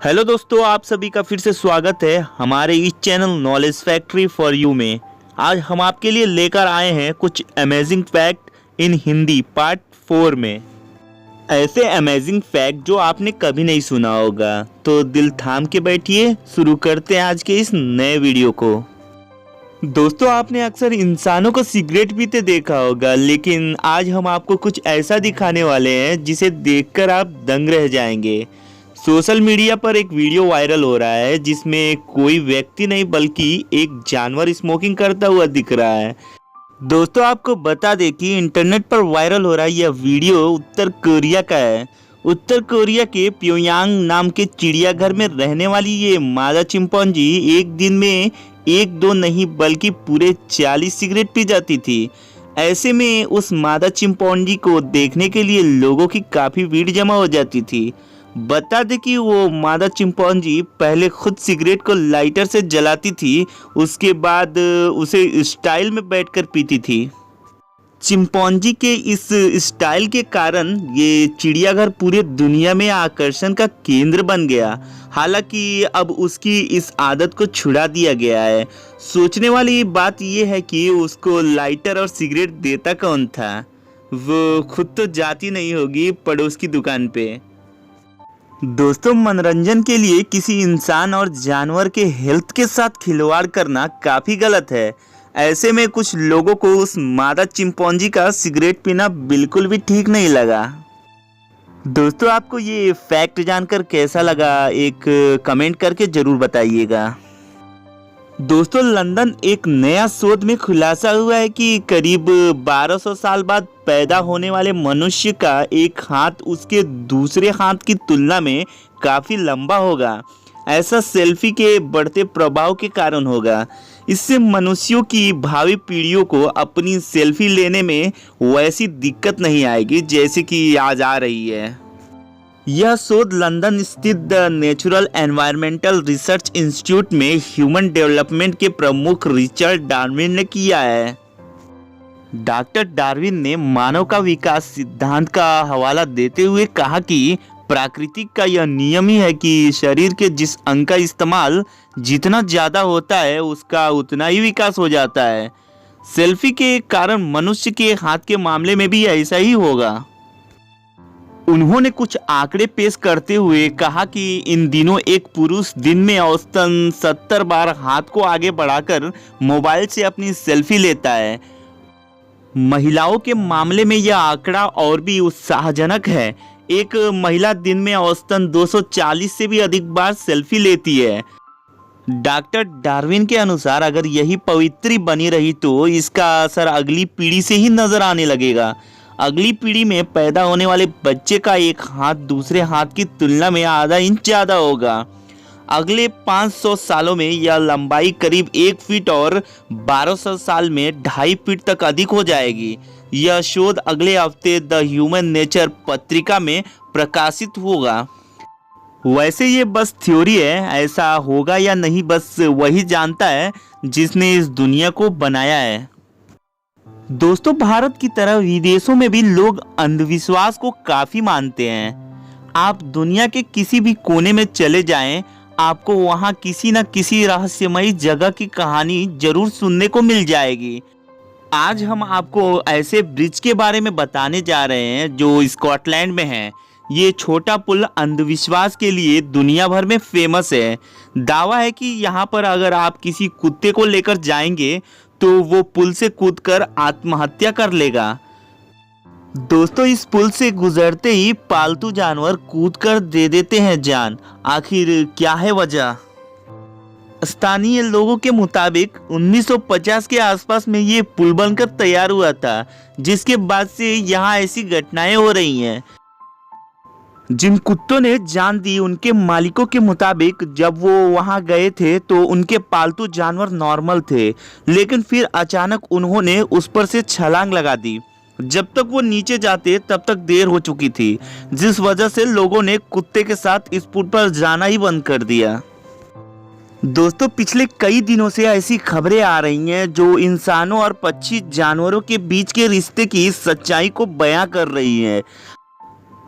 Hello दोस्तों, आप सभी का फिर से स्वागत है हमारे इस channel knowledge factory for you में। आज हम आपके लिए लेकर आए हैं कुछ amazing fact in Hindi part 4 में। ऐसे अमेजिंग फैक्ट जो आपने कभी नहीं सुना होगा। तो दिल थाम के बैठिए, शुरू करते हैं आज के इस नए वीडियो को। दोस्तों, आपने अक्सर इंसानों को सिगरेट पीते देखा होगा, लेकिन आज हम आपको कुछ ऐसा दिखाने वाले हैं जिसे देखकर आप दंग रह जाएंगे। सोशल मीडिया पर एक वीडियो वायरल हो रहा है जिसमें कोई व्यक्ति नहीं बल्कि एक जानवर स्मोकिंग करता हुआ दिख रहा है। दोस्तों, आपको बता दें कि इंटरनेट पर वायरल हो रहा है यह वीडियो उत्तर कोरिया का है। उत्तर कोरिया के प्योयांग नाम के चिड़ियाघर में रहने वाली ये मादा चिंपैंजी एक दिन में एक दो नहीं बल्कि पूरे 40 सिगरेट पी जाती थी। ऐसे में उस मादा चिंपैंजी को देखने के लिए लोगों की काफ़ी भीड़ जमा हो जाती थी। बता दें कि वो मादा चिंपैंजी पहले खुद सिगरेट को लाइटर से जलाती थी, उसके बाद उसे स्टाइल में बैठकर पीती थी। चिंपैंजी के इस स्टाइल के कारण ये चिड़ियाघर पूरे दुनिया में आकर्षण का केंद्र बन गया। हालांकि अब उसकी इस आदत को छुड़ा दिया गया है। सोचने वाली बात यह है कि उसको लाइटर और सिगरेट देता कौन था। वो खुद तो जाती नहीं होगी पड़ोस की दुकान पे। दोस्तों, मनोरंजन के लिए किसी इंसान और जानवर के हेल्थ के साथ खिलवाड़ करना काफ़ी गलत है। ऐसे में कुछ लोगों को उस मादा चिंपैंजी का सिगरेट पीना बिल्कुल भी ठीक नहीं लगा। दोस्तों, आपको ये फैक्ट जानकर कैसा लगा, एक कमेंट करके ज़रूर बताइएगा। दोस्तों, लंदन एक नया शोध में खुलासा हुआ है कि करीब 1200 साल बाद पैदा होने वाले मनुष्य का एक हाथ उसके दूसरे हाथ की तुलना में काफ़ी लंबा होगा। ऐसा सेल्फी के बढ़ते प्रभाव के कारण होगा। इससे मनुष्यों की भावी पीढ़ियों को अपनी सेल्फी लेने में वैसी दिक्कत नहीं आएगी जैसे कि आज आ रही है। यह शोध लंदन स्थित the natural environmental research institute में ह्यूमन डेवलपमेंट के प्रमुख रिचर्ड डार्विन ने किया है। डॉक्टर डार्विन ने मानव का विकास सिद्धांत का हवाला देते हुए कहा कि प्रकृति का यह नियम ही है कि शरीर के जिस अंग का इस्तेमाल जितना ज़्यादा होता है उसका उतना ही विकास हो जाता है। सेल्फी के कारण मनुष्य के हाथ के मामले में भी ऐसा ही होगा। उन्होंने कुछ आंकड़े पेश करते हुए कहा कि इन दिनों एक पुरुष दिन में औसतन 70 बार हाथ को आगे बढ़ाकर मोबाइल से अपनी सेल्फी लेता है। महिलाओं के मामले में यह आंकड़ा और भी उत्साहजनक है। एक महिला दिन में औसतन 240 से भी अधिक बार सेल्फी लेती है। डॉक्टर डार्विन के अनुसार अगर यही पवित्री बनी रही तो इसका असर अगली पीढ़ी से ही नजर आने लगेगा। अगली पीढ़ी में पैदा होने वाले बच्चे का एक हाथ दूसरे हाथ की तुलना में आधा इंच ज़्यादा होगा। अगले 500 सालों में यह लंबाई करीब 1 फीट और 1200 साल में 2.5 फीट तक अधिक हो जाएगी। यह शोध अगले हफ्ते द ह्यूमन नेचर पत्रिका में प्रकाशित होगा। वैसे ये बस थ्योरी है, ऐसा होगा या नहीं बस वही जानता है जिसने इस दुनिया को बनाया है। दोस्तों, भारत की तरह विदेशों में भी लोग अंधविश्वास को काफ़ी मानते हैं। आप दुनिया के किसी भी कोने में चले जाएं, आपको वहां किसी न किसी रहस्यमयी जगह की कहानी जरूर सुनने को मिल जाएगी। आज हम आपको ऐसे ब्रिज के बारे में बताने जा रहे हैं जो स्कॉटलैंड में है। ये छोटा पुल अंधविश्वास के लिए दुनिया भर में फेमस है। दावा है कि यहाँ पर अगर आप किसी कुत्ते को लेकर जाएंगे तो वो पुल से कूदकर आत्महत्या कर लेगा। दोस्तों, इस पुल से गुजरते ही पालतू जानवर कूदकर दे देते हैं जान। आखिर क्या है वजह? स्थानीय लोगों के मुताबिक 1950 के आसपास में ये पुल बनकर तैयार हुआ था, जिसके बाद से यहाँ ऐसी घटनाएं हो रही हैं। जिन कुत्तों ने जान दी उनके मालिकों के मुताबिक जब वो वहां गए थे तो उनके पालतू जानवर नॉर्मल थे, लेकिन फिर अचानक उन्होंने उस पर से छलांग लगा दी। जब तक वो नीचे जाते तब तक देर हो चुकी थी, जिस वजह से लोगों ने कुत्ते के साथ इस पुल पर जाना ही बंद कर दिया। दोस्तों, पिछले कई दिनों से ऐसी खबरें आ रही हैं जो इंसानों और पक्षी जानवरों के बीच के रिश्ते की सच्चाई को बयां कर रही हैं।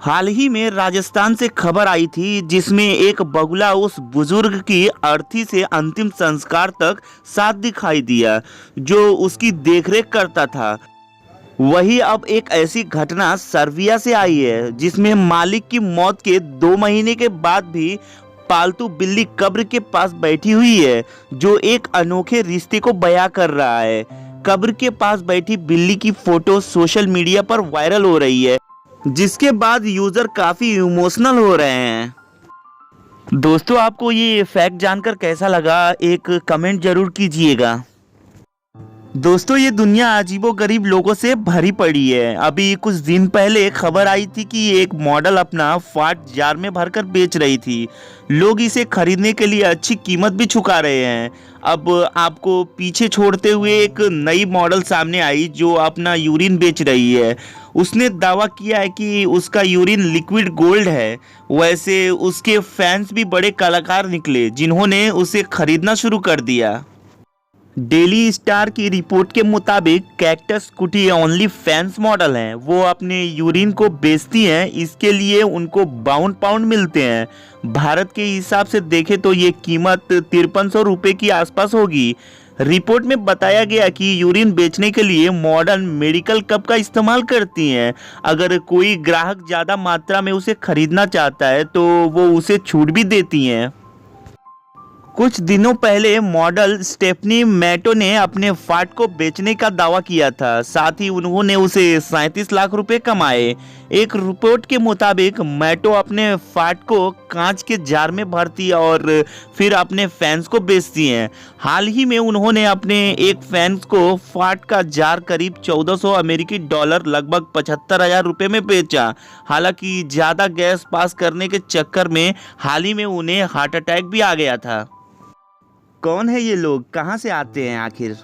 हाल ही में राजस्थान से खबर आई थी जिसमें एक बगुला उस बुजुर्ग की अर्थी से अंतिम संस्कार तक साथ दिखाई दिया जो उसकी देखरेख करता था। वही अब एक ऐसी घटना सर्बिया से आई है जिसमें मालिक की मौत के 2 महीने के बाद भी पालतू बिल्ली कब्र के पास बैठी हुई है, जो एक अनोखे रिश्ते को बयां कर रहा है। कब्र के पास बैठी बिल्ली की फोटो सोशल मीडिया पर वायरल हो रही है, जिसके बाद यूजर काफी इमोशनल हो रहे हैं। दोस्तों, आपको ये फैक्ट जानकर कैसा लगा, एक कमेंट जरूर कीजिएगा। दोस्तों, ये दुनिया अजीबोगरीब लोगों से भरी पड़ी है। अभी कुछ दिन पहले खबर आई थी कि एक मॉडल अपना फाट जार में भरकर बेच रही थी। लोग इसे खरीदने के लिए अच्छी कीमत भी चुका रहे हैं। अब आपको पीछे छोड़ते हुए एक नई मॉडल सामने आई जो अपना यूरिन बेच रही है। उसने दावा किया है कि उसका यूरिन लिक्विड गोल्ड है। वैसे उसके फैंस भी बड़े कलाकार निकले जिन्होंने उसे खरीदना शुरू कर दिया। डेली स्टार की रिपोर्ट के मुताबिक कैक्टस कुटी ओनली फैंस मॉडल हैं। वो अपने यूरिन को बेचती हैं, इसके लिए उनको 52 पाउंड मिलते हैं। भारत के हिसाब से देखें तो ये कीमत 5300 रुपये की आसपास होगी। रिपोर्ट में बताया गया कि यूरिन बेचने के लिए मॉडल मेडिकल कप का इस्तेमाल करती हैं। अगर कोई ग्राहक ज़्यादा मात्रा में उसे खरीदना चाहता है तो वो उसे छूट भी देती हैं। कुछ दिनों पहले मॉडल स्टेफनी मैटो ने अपने फाट को बेचने का दावा किया था। साथ ही उन्होंने उसे 37 लाख रुपए कमाए। एक रिपोर्ट के मुताबिक मैटो अपने फाट को कांच के जार में भरती और फिर अपने फैंस को बेचती हैं। हाल ही में उन्होंने अपने एक फैंस को फाट का जार करीब 1400 अमेरिकी डॉलर लगभग 75,000 रुपये में बेचा। हालांकि ज़्यादा गैस पास करने के चक्कर में हाल ही में उन्हें हार्ट अटैक भी आ गया था। कौन है ये लोग, कहां से आते हैं आखिर?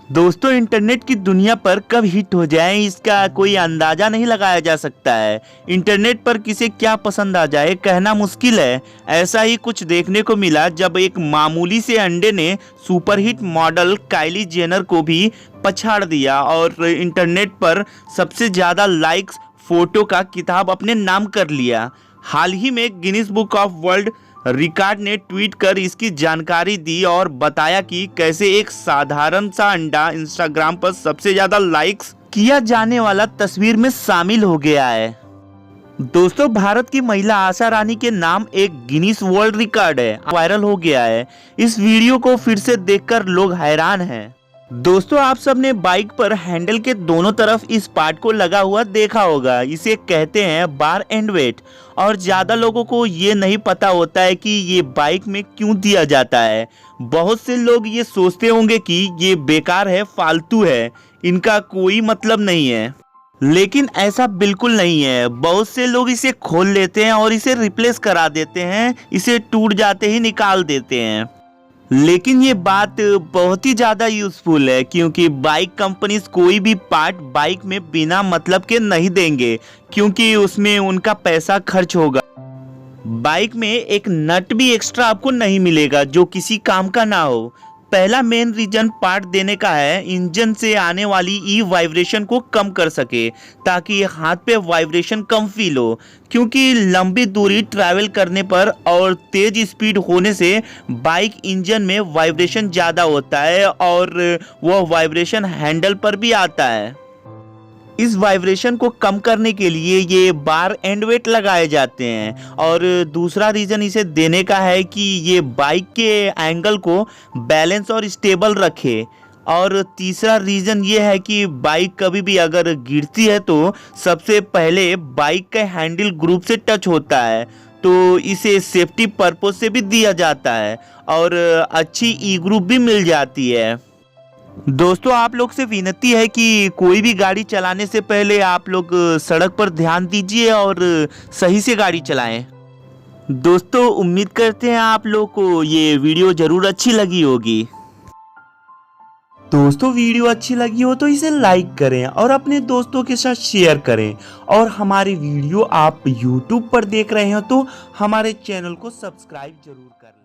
दोस्तों, इंटरनेट की दुनिया पर कब हिट हो जाए इसका कोई अंदाजा नहीं लगाया जा सकता है। इंटरनेट पर किसे क्या पसंद आ जाए कहना मुश्किल है। ऐसा ही कुछ देखने को मिला जब एक मामूली से अंडे ने सुपरहिट मॉडल काइली जेनर को भी पछाड़ दिया और इंटरनेट पर सबसे ज़्यादा लाइक्स फोटो का किताब अपने नाम कर लिया। हाल ही में Guinness book of world record ने ट्वीट कर इसकी जानकारी दी और बताया कि कैसे एक साधारण सा अंडा इंस्टाग्राम पर सबसे ज्यादा लाइक्स किया जाने वाला तस्वीर में शामिल हो गया है। दोस्तों, भारत की महिला आशा रानी के नाम एक गिनीज वर्ल्ड रिकॉर्ड है, वायरल हो गया है। इस वीडियो को फिर से देखकर लोग हैरान हैं। दोस्तों, आप सबने बाइक पर हैंडल के दोनों तरफ इस पार्ट को लगा हुआ देखा होगा। इसे कहते हैं बार एंड वेट। और ज़्यादा लोगों को ये नहीं पता होता है कि ये बाइक में क्यों दिया जाता है। बहुत से लोग ये सोचते होंगे कि ये बेकार है, फालतू है, इनका कोई मतलब नहीं है। लेकिन ऐसा बिल्कुल नहीं है। बहुत से लोग इसे खोल लेते हैं और इसे रिप्लेस करा देते हैं, इसे टूट जाते ही निकाल देते हैं। लेकिन ये बात बहुत ही ज़्यादा यूज़फुल है क्योंकि बाइक कंपनीज कोई भी पार्ट बाइक में बिना मतलब के नहीं देंगे, क्योंकि उसमें उनका पैसा खर्च होगा। बाइक में एक नट भी एक्स्ट्रा आपको नहीं मिलेगा जो किसी काम का ना हो। पहला मेन रीजन पार्ट देने का है इंजन से आने वाली ई वाइब्रेशन को कम कर सके, ताकि हाथ पे वाइब्रेशन कम फील हो। क्योंकि लंबी दूरी ट्रैवल करने पर और तेज स्पीड होने से बाइक इंजन में वाइब्रेशन ज़्यादा होता है और वह वाइब्रेशन हैंडल पर भी आता है। इस वाइब्रेशन को कम करने के लिए ये बार एंड वेट लगाए जाते हैं। और दूसरा रीज़न इसे देने का है कि ये बाइक के एंगल को बैलेंस और स्टेबल रखे। और तीसरा रीज़न ये है कि बाइक कभी भी अगर गिरती है तो सबसे पहले बाइक के हैंडल ग्रुप से टच होता है, तो इसे सेफ्टी पर्पस से भी दिया जाता है और अच्छी ई ग्रुप भी मिल जाती है। दोस्तों, आप लोग से विनती है कि कोई भी गाड़ी चलाने से पहले आप लोग सड़क पर ध्यान दीजिए और सही से गाड़ी चलाएं। दोस्तों, उम्मीद करते हैं आप लोग को ये वीडियो जरूर अच्छी लगी होगी। दोस्तों, वीडियो अच्छी लगी हो तो इसे लाइक करें और अपने दोस्तों के साथ शेयर करें। और हमारी वीडियो आप YouTube पर देख रहे हो तो हमारे चैनल को सब्सक्राइब जरूर करें।